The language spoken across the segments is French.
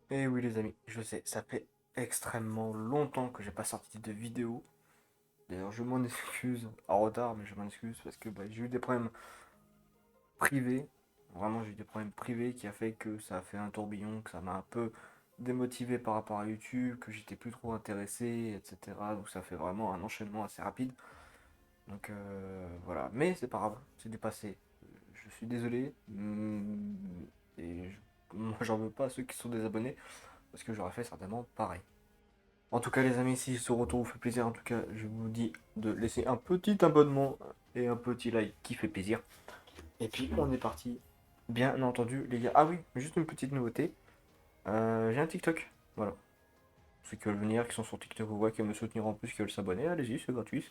Et oui les amis, je sais, ça fait extrêmement longtemps que j'ai pas sorti de vidéo. D'ailleurs, je m'en excuse en retard, mais je m'en excuse parce que j'ai eu des problèmes privés. Vraiment, j'ai eu des problèmes privés qui a fait que ça a fait un tourbillon, que ça m'a un peu démotivé par rapport à YouTube, que j'étais plus trop intéressé, etc. Donc ça fait vraiment un enchaînement assez rapide. Donc voilà, mais c'est pas grave, c'est du passé. Je suis désolé, et moi j'en veux pas à ceux qui sont désabonnés parce que j'aurais fait certainement pareil. En tout cas, les amis, si ce retour vous fait plaisir, en tout cas, je vous dis de laisser un petit abonnement et un petit like qui fait plaisir. Et puis, on est parti. Bien entendu, les gars. Ah oui, juste une petite nouveauté. J'ai un TikTok. Voilà. Ceux qui veulent venir, qui sont sur TikTok ou quoi, qui veulent me soutenir en plus, qui veulent s'abonner, allez-y, c'est gratuit,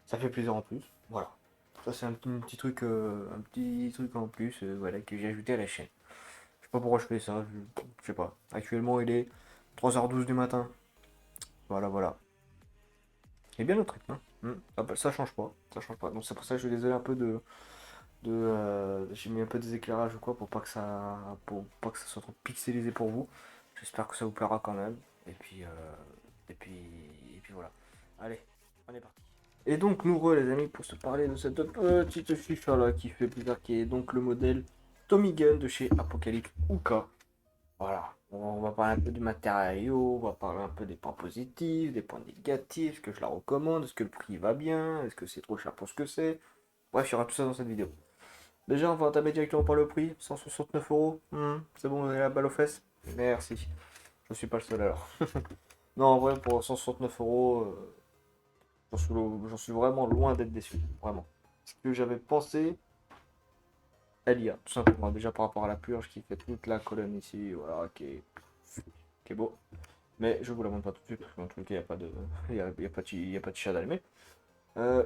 ça fait plaisir en plus. Voilà. Ça, c'est un petit truc en plus, voilà, que j'ai ajouté à la chaîne. Je sais pas pourquoi je fais ça, je sais pas. Actuellement, il est 3h12 du matin. Voilà, voilà. Et bien notre rythme, hein. Ah bah, ça change pas, ça change pas. Donc c'est pour ça que je suis désolé un peu j'ai mis un peu des éclairages ou quoi pour pas que ça soit trop pixelisé pour vous. J'espère que ça vous plaira quand même. Et puis et puis et puis voilà. Allez, on est parti. Et donc nous les amis pour se parler de cette petite chicha là qui fait plaisir, qui est donc le modèle Tommy Gun de chez Apocalypse Uka. Voilà, on va parler un peu du matériau, on va parler un peu des points positifs, des points négatifs, est-ce que je la recommande, est-ce que le prix va bien, est-ce que c'est trop cher pour ce que c'est. Bref, il y aura tout ça dans cette vidéo. Déjà, on va entamer directement par le prix, 169 euros. C'est bon, vous avez la balle aux fesses. Merci, je suis pas le seul alors. Non, en vrai, pour 169 euros, j'en suis vraiment loin d'être déçu, vraiment. Ce que j'avais pensé, elle y a, tout simplement. Déjà par rapport à la purge qui fait toute la colonne ici, voilà, qui est beau. Mais je vous la montre pas tout de suite, parce qu'en tout cas, il n'y a pas de, y a pas de, y a pas de chat d'allumé.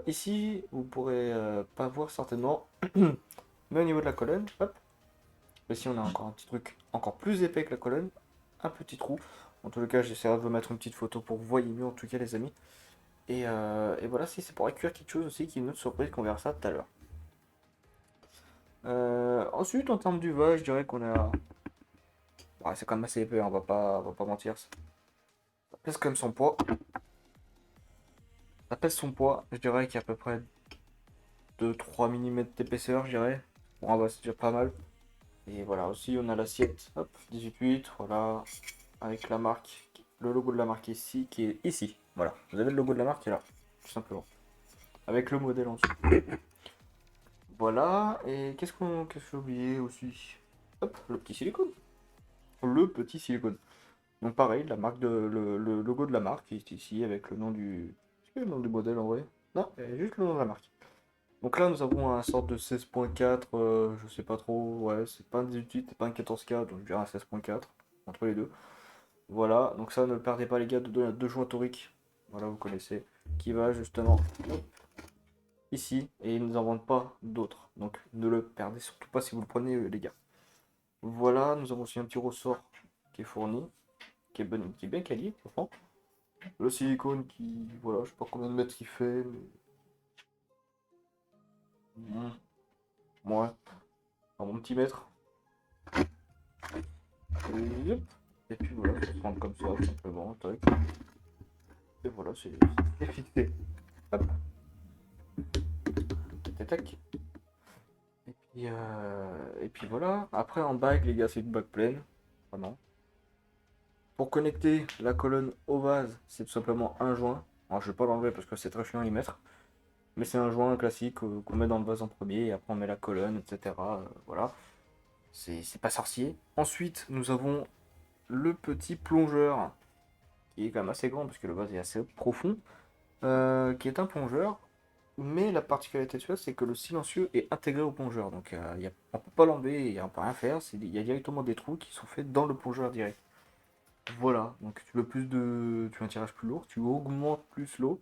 Ici, vous pourrez pas voir certainement, mais au niveau de la colonne, hop, ici on a encore un petit truc encore plus épais que la colonne, un petit trou. En tout cas, j'essaierai de vous mettre une petite photo pour que vous voyez mieux, en tout cas, les amis. Et voilà, si c'est pour accueillir quelque chose aussi, qui est une autre surprise, qu'on verra ça tout à l'heure. Ensuite, en termes d'usage, je dirais qu'on a. Ouais, c'est quand même assez épais, hein, on va pas mentir. Ça pèse quand même son poids. Ça pèse son poids, je dirais qu'il y a à peu près de 3 mm d'épaisseur, je dirais. Bon, ah bah, c'est déjà pas mal. Et voilà, aussi on a l'assiette, hop, 18,8, voilà, avec la marque, le logo de la marque ici, qui est ici. Voilà, vous avez le logo de la marque qui est là, tout simplement. Avec le modèle en dessous. Voilà, et qu'est-ce que j'ai oublié aussi? Hop, le petit silicone. Le petit silicone. Donc pareil, le logo de la marque qui est ici avec le nom du. Est-ce que le nom du modèle en vrai? Non, juste le nom de la marque. Donc là, nous avons un sort de 16.4, je sais pas trop, ouais, c'est pas un 18, c'est pas un 14K, donc je dirais un 16.4, entre les deux. Voilà, donc ça, ne le perdez pas les gars, de deux joints toriques, voilà, vous connaissez, qui va justement ici, et ils ne nous en vendent pas d'autres, donc ne le perdez surtout pas si vous le prenez, les gars. Voilà, nous avons aussi un petit ressort qui est fourni, qui est bien quali, franchement. Le silicone qui, voilà, je sais pas combien de mètres il fait, mais. Ouais, un bon petit mètre. Et, hop. Et puis voilà, ça se prendre comme ça, tout simplement, tac. Et voilà, c'est fixé. Hop, tac, tac. Et puis voilà. Après, en bague, les gars, c'est une bague pleine. Vraiment. Pour connecter la colonne au vase, c'est tout simplement un joint. Alors, je vais pas l'enlever parce que c'est très chiant à y mettre. Mais c'est un joint classique qu'on met dans le vase en premier. Et après, on met la colonne, etc. Voilà. C'est pas sorcier. Ensuite, nous avons le petit plongeur, qui est quand même assez grand parce que le vase est assez profond. Qui est un plongeur. Mais la particularité de celui-là, c'est que le silencieux est intégré au plongeur. Donc on ne peut pas l'enlever, on ne peut rien faire. Il y a directement des trous qui sont faits dans le plongeur direct. Voilà, donc tu veux un tirage plus lourd, tu augmentes plus l'eau.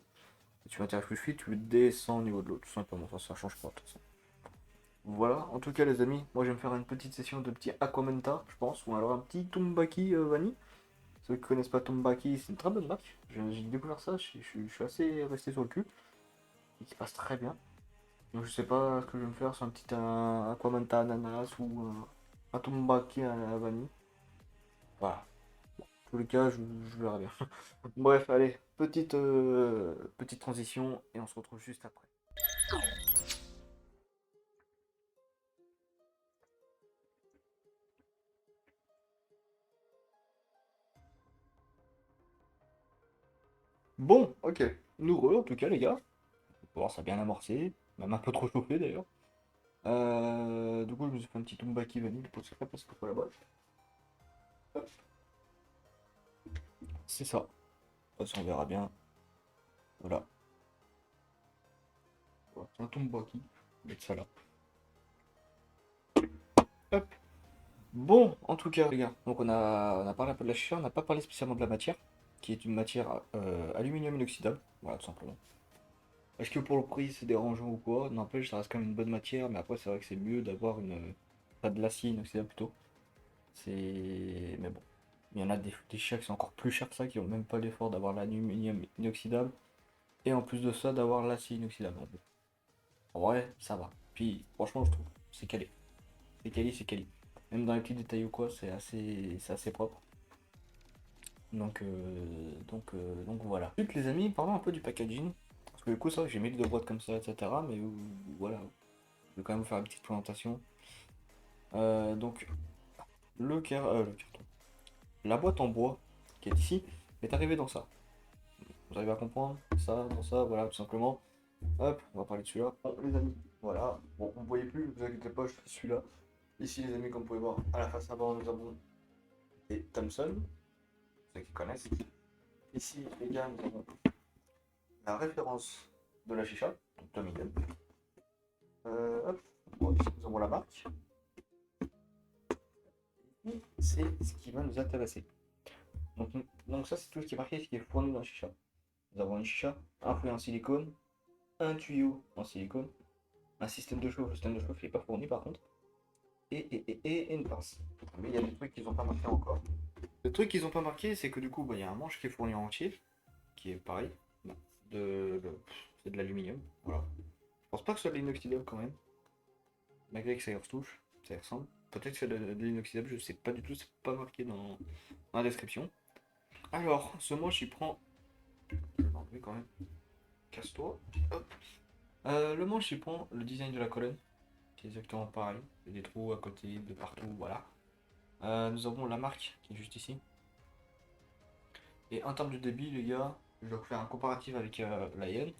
Tu veux un tirage plus fluide, tu descends au niveau de l'eau, tout simplement. Ça change pas de toute façon. Voilà, en tout cas les amis, moi je vais me faire une petite session de petit Aquamenta, je pense, ou alors un petit Tumbaki Vanille. Ceux qui connaissent pas Tumbaki, c'est une très bonne marque. J'ai découvert ça, je suis assez resté sur le cul. Et qui passe très bien. Donc je sais pas ce que je vais me faire, c'est un petit Aquamanta ananas ou un Tumbaki à la vanille. Voilà. tous les cas, je verrai bien. Bref, allez, petite transition et on se retrouve juste après. Bon, ok. Nous en tout cas, les gars. Bon, ça a bien amorcé, même un peu trop chauffé d'ailleurs. Du coup, je me suis fait un petit Tumbaki vanille pour se faire parce que pour la boîte. Hop, c'est ça. De toute façon, on verra bien. Voilà. Voilà, c'est un Tumbaki. Je vais mettre ça là. Hop. Bon, en tout cas, les gars, donc on a parlé un peu de la chicha, on n'a pas parlé spécialement de la matière, qui est une matière aluminium inoxydable. Voilà, tout simplement. Est-ce que pour le prix c'est dérangeant ou quoi? N'empêche, ça reste quand même une bonne matière, mais après, c'est vrai que c'est mieux d'avoir une. Pas de l'acier inoxydable plutôt. C'est. Mais bon. Il y en a des chiens qui sont encore plus chers que ça, qui ont même pas l'effort d'avoir l'aluminium inoxydable. Et en plus de ça, d'avoir l'acier inoxydable. En vrai, ça va. Puis, franchement, je trouve, c'est calé. C'est quali, c'est quali. Même dans les petits détails ou quoi, c'est assez propre. Donc voilà. Ensuite, les amis, parlons un peu du packaging. Parce que du coup, c'est vrai que j'ai mis deux boîtes comme ça, etc. Mais voilà, je vais quand même vous faire une petite présentation. Donc, le carton. La boîte en bois qui est ici est arrivée dans ça. Vous arrivez à comprendre? Ça, dans ça, voilà, tout simplement. Hop, on va parler de celui-là. Bon, les amis, voilà. Bon, vous ne voyez plus, ne vous inquiétez pas, je fais celui-là. Ici, les amis, comme vous pouvez voir, à la face avant, nous avons des Thompson, ceux qui connaissent. Ici, les gars, nous avons la référence de la chicha, donc Tommy Gun. Hop, bon, ici, nous avons la marque. C'est ce qui va nous intéresser. Donc ça, c'est tout ce qui est marqué, ce qui est fourni dans la chicha. Nous avons une chicha, un fouet en silicone, un tuyau en silicone, un système de chauffe. Le système de chauffe n'est pas fourni par contre. Et une pince. Mais il y a des trucs qu'ils n'ont pas marqué encore. Le truc qu'ils n'ont pas marqué, c'est que du coup, bah, il y a un manche qui est fourni en entier, qui est pareil. Bah, c'est de l'aluminium. Voilà. Je pense pas que ce soit de l'inoxydable quand même. Malgré que ça y retouche, ça y ressemble. Peut-être que c'est de l'inoxydable, je sais pas du tout, c'est pas marqué dans la description. Alors, ce manche il prend. Je vais l'enlever quand même. Casse-toi. Hop. Le manche il prend le design de la colonne, qui est exactement pareil. Il y a des trous à côté, de partout, voilà. Nous avons la marque qui est juste ici. Et en termes de débit, les gars, je vais faire un comparatif avec Lion.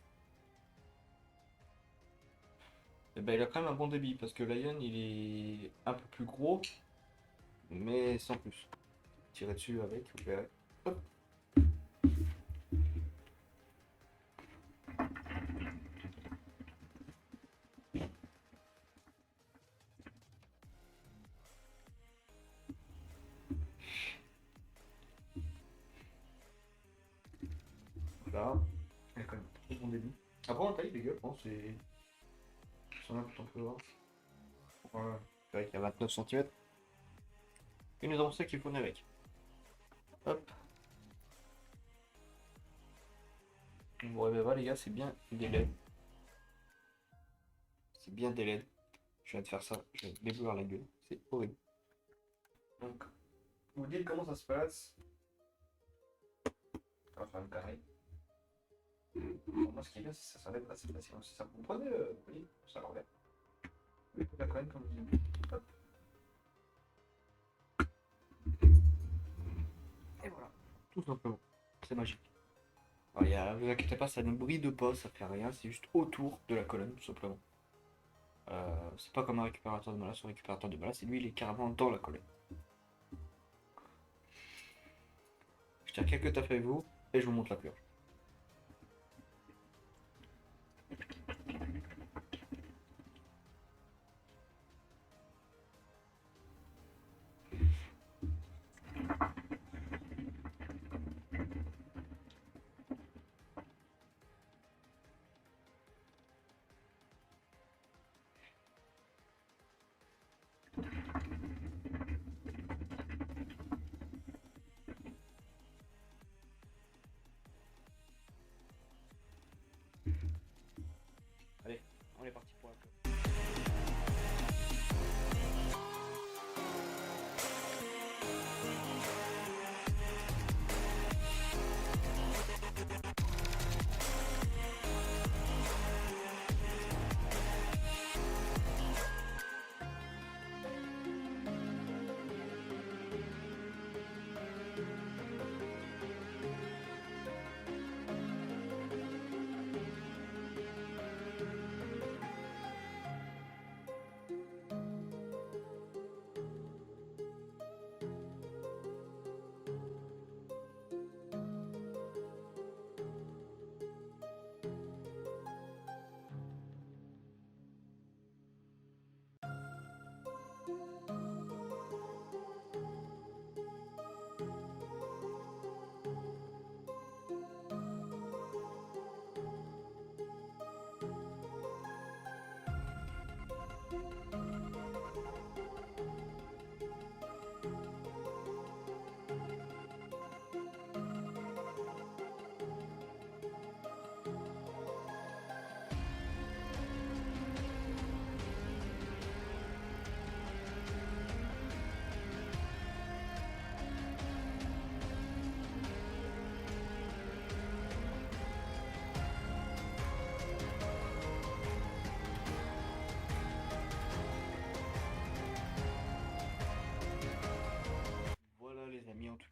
Et ben, il a quand même un bon débit parce que Lion il est un peu plus gros, mais sans plus. Tirez dessus avec, vous verrez. Hop. Voilà. Il a quand même très bon débit. Après en taille, les gars, je pense que c'est un peu peu voir. Voilà. C'est vrai qu'il y a 29 cm. Et nous avons ça qu'il faut avec. Hop. Bon, et ben voilà, les gars, c'est bien des LED. C'est bien des LED. Je viens de faire ça, je vais débouleur la gueule. C'est horrible. Donc, vous dites comment ça se passe. On va faire le carré. Pour moi, ce qui est bien, c'est que ça s'enlève assez facilement. Si ça vous prenez, oui, ça l'enlève. Oui, la colonne, comme je dis. Hop. Et voilà. Tout simplement. C'est magique. Alors, vous inquiétez pas, ça ne bride pas, ça fait rien, c'est juste autour de la colonne, tout simplement. C'est pas comme un récupérateur de malas. Son récupérateur de malas, c'est lui, il est carrément dans la colonne. Je tiens quelques tapes avec vous et je vous montre la purge.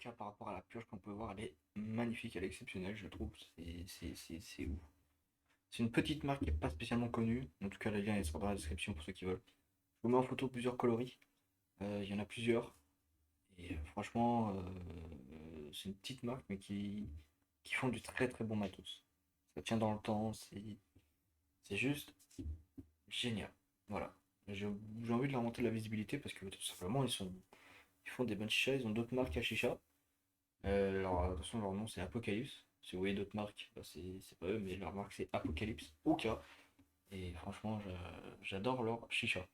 cas, par rapport à la purge qu'on peut voir, elle est magnifique, elle est exceptionnelle, je trouve. C'est ouf. C'est une petite marque qui n'est pas spécialement connue. En tout cas, le lien sera dans la description pour ceux qui veulent. Je vous mets en photo plusieurs coloris. Il y en a plusieurs. Et franchement, c'est une petite marque, mais qui font du très très bon matos. Ça tient dans le temps, c'est juste génial. Voilà. J'ai envie de leur monter de la visibilité parce que tout simplement, ils font des bonnes chichas, ils ont d'autres marques à chicha. De toute façon, leur nom c'est Apocalypse. Si vous voyez d'autres marques, bah, c'est pas eux, mais leur marque c'est Apocalypse. Ok. Et franchement, j'adore leur chicha.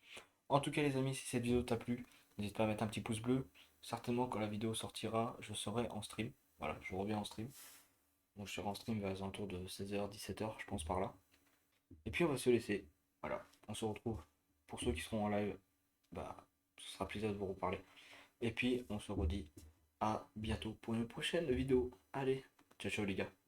En tout cas, les amis, si cette vidéo t'a plu, n'hésite pas à mettre un petit pouce bleu. Certainement, quand la vidéo sortira, je serai en stream. Voilà, je reviens en stream. Donc, je serai en stream vers les alentours de 16h, 17h, je pense par là. Et puis, on va se laisser. Voilà, on se retrouve. Pour ceux qui seront en live, bah, ce sera plaisir de vous reparler. Et puis, on se redit à bientôt pour une prochaine vidéo. Allez, ciao ciao les gars.